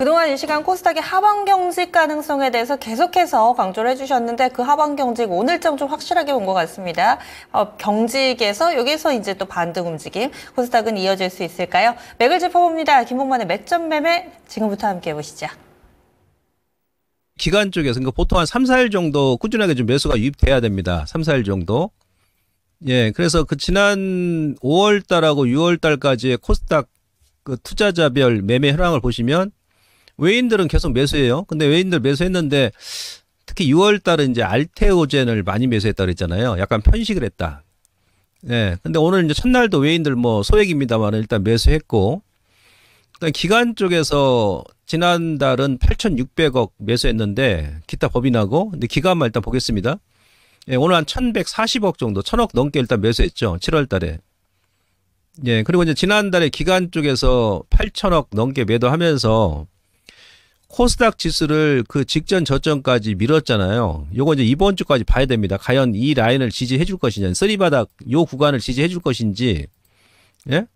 그동안 이 시간 코스닥의 하방 경직 가능성에 대해서 계속해서 강조를 해주셨는데 그 하방 경직 오늘장 좀 확실하게 본 것 같습니다. 경직에서 여기서 이제 또 반등 움직임 코스닥은 이어질 수 있을까요? 맥을 짚어봅니다. 김봉만의 맥점 매매 지금부터 함께 해보시죠. 기간 쪽에서 그러니까 보통 한 3, 4일 정도 꾸준하게 좀 매수가 유입돼야 됩니다. 3, 4일 정도. 예, 그래서 그 지난 5월 달하고 6월 달까지의 코스닥 그 투자자별 매매 현황을 보시면 외인들은 계속 매수해요. 근데 외인들 매수했는데 특히 6월 달은 이제 알테오젠을 많이 매수했다 그랬잖아요. 약간 편식을 했다. 예. 근데 오늘 이제 첫날도 외인들 뭐 소액입니다만 일단 매수했고, 일단 기관 쪽에서 지난달은 8,600억 매수했는데 기타 법인하고, 근데 기관만 일단 보겠습니다. 예, 오늘 한 1,140억 정도, 1,000억 넘게 일단 매수했죠. 7월 달에. 예, 그리고 이제 지난달에 기관 쪽에서 8,000억 넘게 매도하면서 코스닥 지수를 그 직전 저점까지 밀었잖아요. 요거 이제 이번 주까지 봐야 됩니다. 과연 이 라인을 지지해 줄 것이냐, 쓰리바닥 요 구간을 지지해 줄 것인지, 예?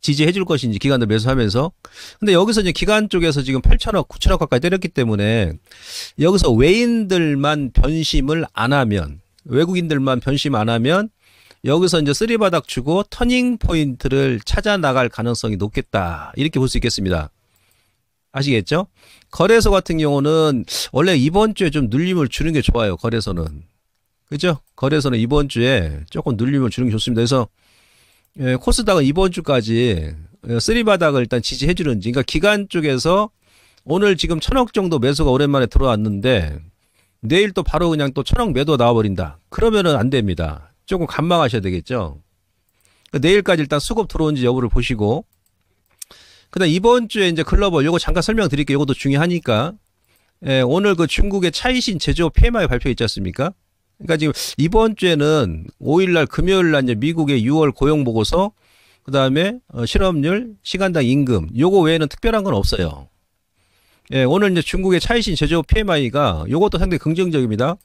지지해 줄 것인지 기관들 매수하면서. 근데 여기서 이제 기관 쪽에서 지금 8,000억, 9,000억 가까이 때렸기 때문에 여기서 외인들만 변심을 안 하면, 외국인들만 변심 안 하면 여기서 이제 쓰리바닥 주고 터닝 포인트를 찾아 나갈 가능성이 높겠다. 이렇게 볼 수 있겠습니다. 아시겠죠? 거래소 같은 경우는 원래 이번 주에 좀 눌림을 주는 게 좋아요. 거래소는. 그죠? 거래소는 이번 주에 조금 눌림을 주는 게 좋습니다. 그래서 코스닥은 이번 주까지 쓰리바닥을 일단 지지해 주는지, 그러니까 기관 쪽에서 오늘 지금 1,000억 정도 매수가 오랜만에 들어왔는데 내일 또 바로 그냥 또 1,000억 매도 나와버린다. 그러면은 안 됩니다. 조금 관망하셔야 되겠죠. 내일까지 일단 수급 들어온지 여부를 보시고, 그다음 이번 주에 이제 글로벌 요거 잠깐 설명드릴게요. 요것도 중요하니까. 예, 오늘 그 중국의 차이신 제조업 PMI 발표 있지 않습니까? 그러니까 지금 이번 주에는 5일날 금요일날 이제 미국의 6월 고용 보고서, 그다음에 실업률, 시간당 임금 요거 외에는 특별한 건 없어요. 예, 오늘 이제 중국의 차이신 제조업 PMI가 요것도 상당히 긍정적입니다.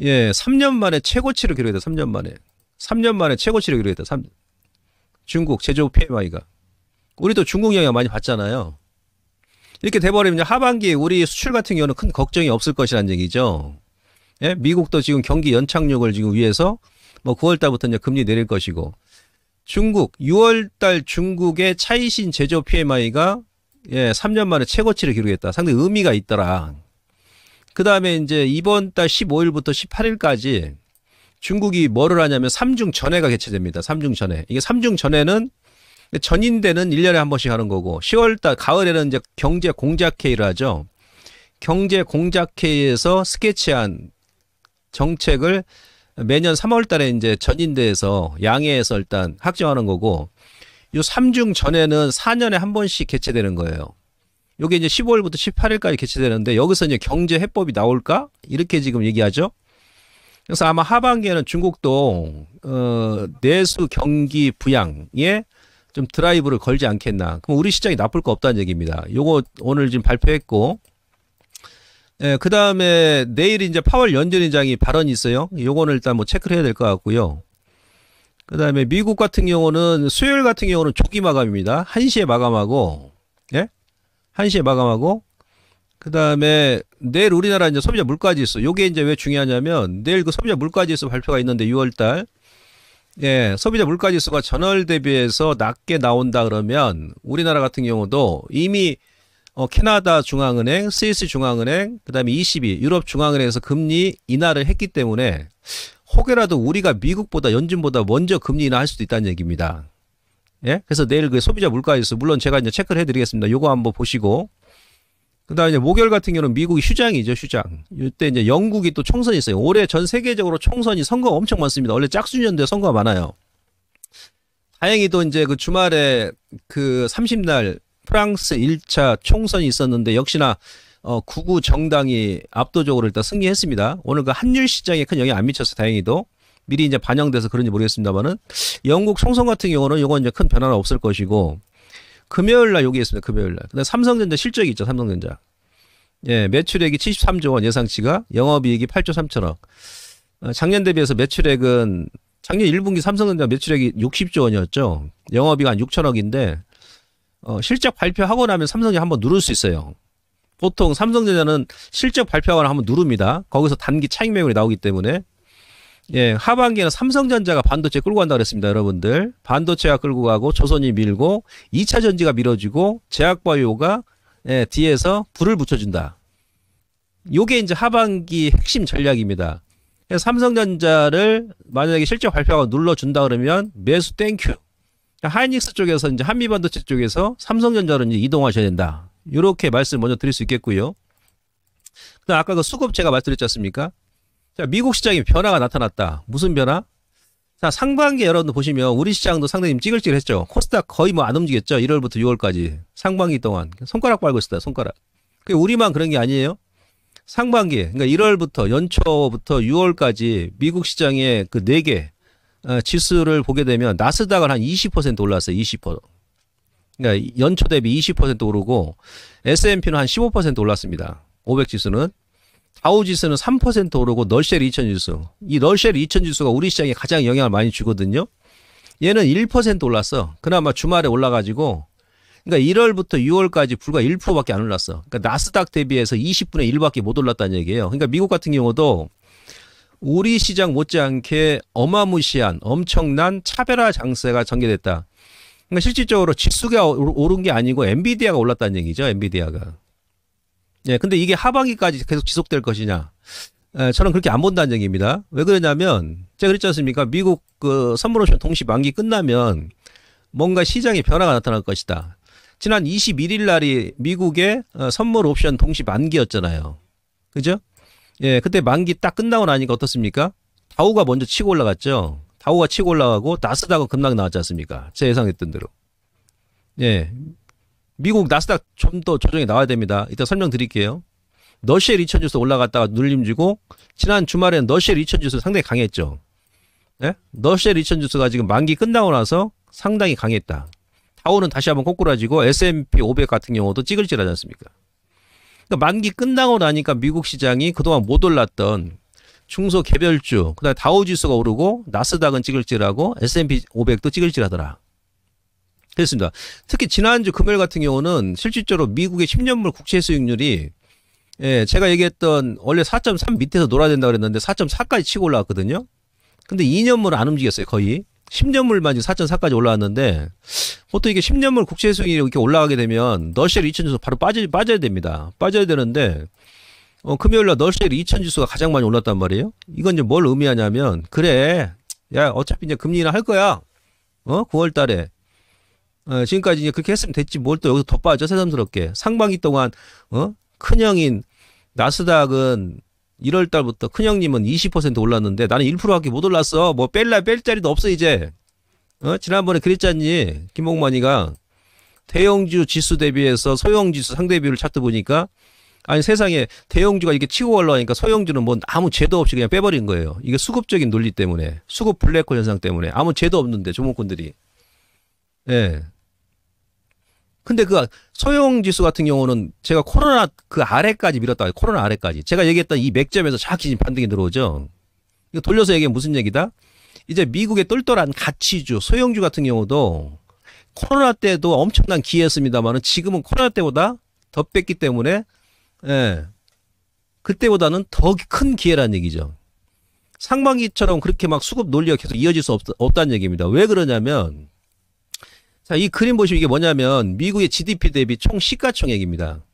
예, 3년 만에 최고치를 기록했다. 3년 만에. 3년 만에 최고치를 기록했다. 중국 제조업 PMI가. 우리도 중국 영향 많이 받잖아요. 이렇게 돼버리면 하반기에 우리 수출 같은 경우는 큰 걱정이 없을 것이라는 얘기죠. 예? 미국도 지금 경기 연착륙을 지금 위해서 뭐 9월 달부터 이제 금리 내릴 것이고, 중국 6월 달 중국의 차이신 제조업 PMI가 3년 만에 최고치를 기록했다. 상당히 의미가 있더라. 그 다음에 이제 이번 달 15일부터 18일까지 중국이 뭐를 하냐면 3중 전회가 개최됩니다. 3중 전회. 이게 3중 전회는 전인대는 1년에 한 번씩 하는 거고, 10월달, 가을에는 이제 경제 공작회의를 하죠. 경제 공작회의에서 스케치한 정책을 매년 3월달에 이제 전인대에서 양해해서 일단 확정하는 거고, 요 3중 전에는 4년에 한 번씩 개최되는 거예요. 요게 이제 15일부터 18일까지 개최되는데 여기서 이제 경제 해법이 나올까? 이렇게 지금 얘기하죠. 그래서 아마 하반기에는 중국도 내수 경기 부양에 좀 드라이브를 걸지 않겠나. 그럼 우리 시장이 나쁠 거 없다는 얘기입니다. 요거 오늘 지금 발표했고, 그 다음에 내일 이제 파월 연준의장이 발언이 있어요. 요거는 일단 뭐 체크를 해야 될 것 같고요. 그 다음에 미국 같은 경우는 수요일 같은 경우는 조기 마감입니다. 1시에 마감하고, 예? 1시에 마감하고, 그 다음에 내일 우리나라 이제 소비자 물가지수. 요게 이제 왜 중요하냐면 내일 그 소비자 물가지수 발표가 있는데 6월달. 예, 소비자 물가지수가 전월 대비해서 낮게 나온다 그러면 우리나라 같은 경우도 이미 캐나다 중앙은행, 스위스 중앙은행, 그다음에 ECB, 유럽 중앙은행에서 금리 인하를 했기 때문에 혹여라도 우리가 미국보다 연준보다 먼저 금리 인하할 수도 있다는 얘기입니다. 예, 그래서 내일 그 소비자 물가지수 물론 제가 이제 체크를 해드리겠습니다. 요거 한번 보시고, 그다음에 이제 목요일 같은 경우는 미국이 휴장이죠, 휴장. 이때 이제 영국이 또 총선이 있어요. 올해 전 세계적으로 총선이 선거가 엄청 많습니다. 원래 짝수년도에 선거가 많아요. 다행히도 이제 그 주말에 그 30날 프랑스 1차 총선이 있었는데 역시나 극우 정당이 압도적으로 일단 승리했습니다. 오늘 그 환율 시장에 큰 영향 안 미쳤어요. 다행히도. 미리 이제 반영돼서 그런지 모르겠습니다만은 영국 총선 같은 경우는 이건 이제 큰 변화는 없을 것이고, 금요일 날 여기 있습니다. 금요일 날. 근데 삼성전자 실적이 있죠. 삼성전자. 예, 매출액이 73조 원 예상치가, 영업이익이 8조 3천억. 작년 대비해서 매출액은 작년 1분기 삼성전자 매출액이 60조 원이었죠. 영업이익 한 6천억인데 실적 발표하고 나면 삼성전자 한번 누를 수 있어요. 보통 삼성전자는 실적 발표하거나 한번 누릅니다. 거기서 단기 차익 매물이 나오기 때문에. 예, 하반기에는 삼성전자가 반도체 끌고 간다 그랬습니다, 여러분들. 반도체가 끌고 가고 조선이 밀고 2차 전지가 밀어주고 제약바이오가 예, 뒤에서 불을 붙여준다. 요게 이제 하반기 핵심 전략입니다. 그래서 삼성전자를 만약에 실적 발표하고 눌러준다 그러면 매수 땡큐. 하이닉스 쪽에서 이제 한미반도체 쪽에서 삼성전자로 이제 이동하셔야 된다. 이렇게 말씀 먼저 드릴 수 있겠고요. 그다음 아까 그 수급 제가 말씀드렸지 않습니까? 자, 미국 시장에 변화가 나타났다. 무슨 변화? 자, 상반기 여러분들 보시면 우리 시장도 상당히 찌글찌글했죠. 코스닥 거의 뭐 안 움직였죠. 1월부터 6월까지 상반기 동안 손가락 빨고 있었다. 손가락. 그 우리만 그런 게 아니에요. 상반기 그러니까 1월부터 연초부터 6월까지 미국 시장의 그 4개 지수를 보게 되면 나스닥은 한 20% 올랐어요. 20%. 그러니까 연초 대비 20% 오르고 S&P는 한 15% 올랐습니다. 500 지수는. 다우 지수는 3% 오르고 널쉘 2000 지수. 이 널쉘 2000 지수가 우리 시장에 가장 영향을 많이 주거든요. 얘는 1% 올랐어. 그나마 주말에 올라가지고 그러니까 1월부터 6월까지 불과 1%밖에 안 올랐어. 그러니까 나스닥 대비해서 20분의 1밖에 못 올랐다는 얘기예요. 그러니까 미국 같은 경우도 우리 시장 못지않게 어마무시한 엄청난 차별화 장세가 전개됐다. 그러니까 실질적으로 지수가 오른 게 아니고 엔비디아가 올랐다는 얘기죠. 엔비디아가. 예, 근데 이게 하반기까지 계속 지속될 것이냐? 저는 그렇게 안 본다는 얘기입니다. 왜 그러냐면 제가 그랬지 않습니까? 미국 그 선물 옵션 동시 만기 끝나면 뭔가 시장에 변화가 나타날 것이다. 지난 21일 날이 미국의 선물 옵션 동시 만기였잖아요. 그죠? 예, 그때 만기 딱 끝나고 나니까 어떻습니까? 다우가 먼저 치고 올라갔죠. 다우가 치고 올라가고 나스닥은 급락 나왔지 않습니까? 제 예상했던 대로. 예. 미국 나스닥 좀 더 조정이 나와야 됩니다. 이따 설명드릴게요. 너쉘 2000 지수 올라갔다가 눌림 주고 지난 주말에는 너쉘 2000 지수 상당히 강했죠. 예? 너쉘 2000 지수가 지금 만기 끝나고 나서 상당히 강했다. 다우는 다시 한번 꼬꾸라지고 S&P 500 같은 경우도 찌글찌글하지 않습니까? 그러니까 만기 끝나고 나니까 미국 시장이 그동안 못 올랐던 중소 개별주, 그다음에 다우 지수가 오르고 나스닥은 찌글찌글하고 S&P 500도 찌글찌글하더라. 그렇습니다. 특히 지난주 금요일 같은 경우는 실질적으로 미국의 10년물 국채 수익률이 예, 제가 얘기했던 원래 4.3 밑에서 놀아야 된다고 그랬는데 4.4까지 치고 올라왔거든요. 근데 2년물은 안 움직였어요. 거의. 10년물만 지금 4.4까지 올라왔는데 보통 이게 10년물 국채 수익률이 이렇게 올라가게 되면 너쉘 2000 지수 바로 빠져야 됩니다. 빠져야 되는데 금요일 날 너쉘 2000 지수가 가장 많이 올랐단 말이에요. 이건 이제 뭘 의미하냐면 그래. 야, 어차피 이제 금리 인하 할 거야. 9월 달에. 지금까지 이제 그렇게 했으면 됐지 뭘 또 여기서 더 빠져 새삼스럽게. 상반기 동안 큰형인 나스닥은 1월 달부터 큰형님은 20% 올랐는데 나는 1%밖에 못 올랐어. 뭐 뺄 자리도 없어 이제. 지난번에 그랬잖니. 김홍만이가 대형주 지수 대비해서 소형지수 상대 비율을 차트 보니까 아니 세상에 대형주가 이렇게 치고 올라가니까 소형주는 뭐 아무 죄도 없이 그냥 빼버린 거예요. 이게 수급적인 논리 때문에. 수급 블랙홀 현상 때문에. 아무 죄도 없는데 종목군들이. 예. 근데 그 소형 지수 같은 경우는 제가 코로나 그 아래까지 밀었다. 코로나 아래까지. 제가 얘기했던 이 맥점에서 정확히 지금 반등이 들어오죠. 이거 돌려서 얘기하면 무슨 얘기다? 이제 미국의 똘똘한 가치주, 소형주 같은 경우도 코로나 때도 엄청난 기회였습니다만은 지금은 코로나 때보다 더 뺐기 때문에 예. 그때보다는 더 큰 기회라는 얘기죠. 상반기처럼 그렇게 막 수급 논리가 계속 이어질 수 없다는 얘기입니다. 왜 그러냐면 자, 이 그림 보시면 이게 뭐냐면 미국의 GDP 대비 총 시가총액입니다.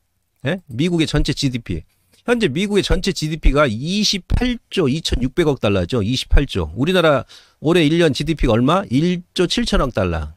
예? 미국의 전체 GDP. 현재 미국의 전체 GDP가 28조 2,600억 달러죠. 28조. 우리나라 올해 1년 GDP가 얼마? 1조 7천억 달러.